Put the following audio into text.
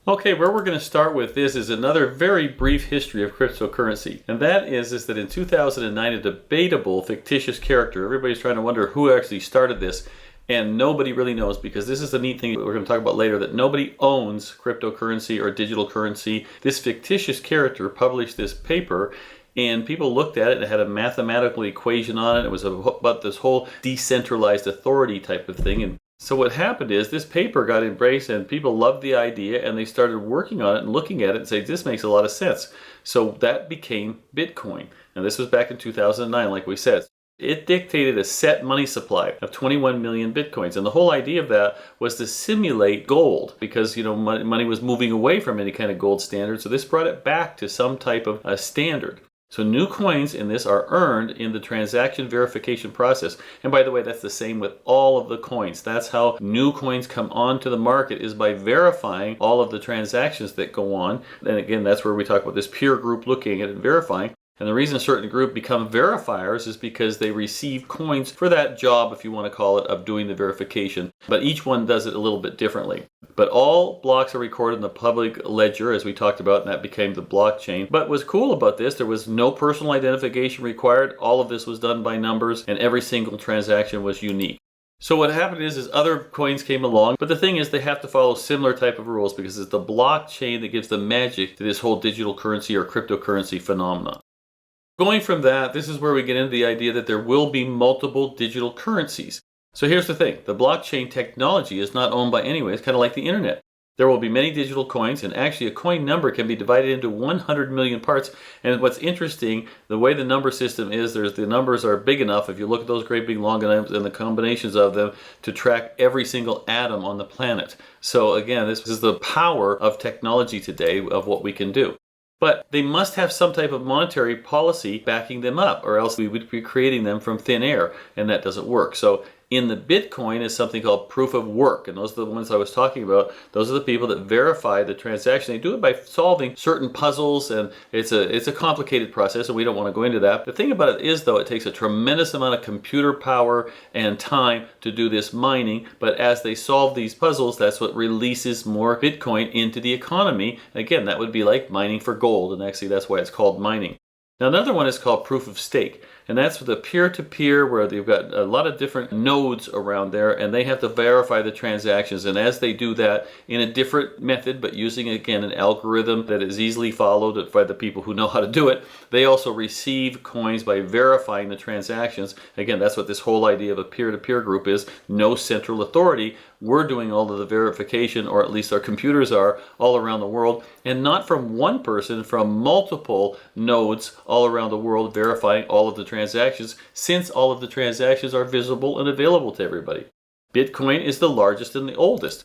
Okay, where we're going to start with this is another very brief history of cryptocurrency. And that is that in 2009, a debatable fictitious character, everybody's trying to wonder who actually started this, and nobody really knows, because this is the neat thing that we're going to talk about later, that nobody owns cryptocurrency or digital currency. This fictitious character published this paper, and people looked at it and it had a mathematical equation on it. It was about this whole decentralized authority type of thing. And so what happened is this paper got embraced and people loved the idea, and they started working on it and looking at it and saying, this makes a lot of sense. So that became Bitcoin. And this was back in 2009, like we said. It dictated a set money supply of 21 million Bitcoins. And the whole idea of that was to simulate gold, because, money was moving away from any kind of gold standard. So this brought it back to some type of a standard. So new coins in this are earned in the transaction verification process. And by the way, that's the same with all of the coins. That's how new coins come onto the market, is by verifying all of the transactions that go on. And again, that's where we talk about this peer group looking at it and verifying. And the reason a certain group become verifiers is because they receive coins for that job, if you want to call it, of doing the verification. But each one does it a little bit differently. But all blocks are recorded in the public ledger, as we talked about, and that became the blockchain. But what's cool about this, there was no personal identification required. All of this was done by numbers, and every single transaction was unique. So what happened is other coins came along, but the thing is they have to follow similar type of rules, because it's the blockchain that gives the magic to this whole digital currency or cryptocurrency phenomenon. Going from that, this is where we get into the idea that there will be multiple digital currencies. So here's the thing. The blockchain technology is not owned by anyone. It's kind of like the internet. There will be many digital coins, and actually a coin number can be divided into 100 million parts. And what's interesting, the way the number system is, the numbers are big enough, if you look at those great big long items and the combinations of them, to track every single atom on the planet. So again, this is the power of technology today, of what we can do. But they must have some type of monetary policy backing them up, or else we would be creating them from thin air, and that doesn't work. So in the Bitcoin is something called proof of work, and those are the ones I was talking about. Those are the people that verify the transaction. They do it by solving certain puzzles, and it's a complicated process, and we don't want to go into that. The thing about it is, though, it takes a tremendous amount of computer power and time to do this mining, but as they solve these puzzles, that's what releases more Bitcoin into the economy. Again, that would be like mining for gold, and actually that's why it's called mining. Now another one is called proof of stake, and that's with the peer-to-peer, where they've got a lot of different nodes around there, and they have to verify the transactions. And as they do that in a different method, but using, again, an algorithm that is easily followed by the people who know how to do it, they also receive coins by verifying the transactions. Again, that's what this whole idea of a peer-to-peer group is. No central authority. We're doing all of the verification, or at least our computers are, all around the world, and not from one person, from multiple nodes all around the world verifying all of the transactions, since all of the transactions are visible and available to everybody. Bitcoin is the largest and the oldest.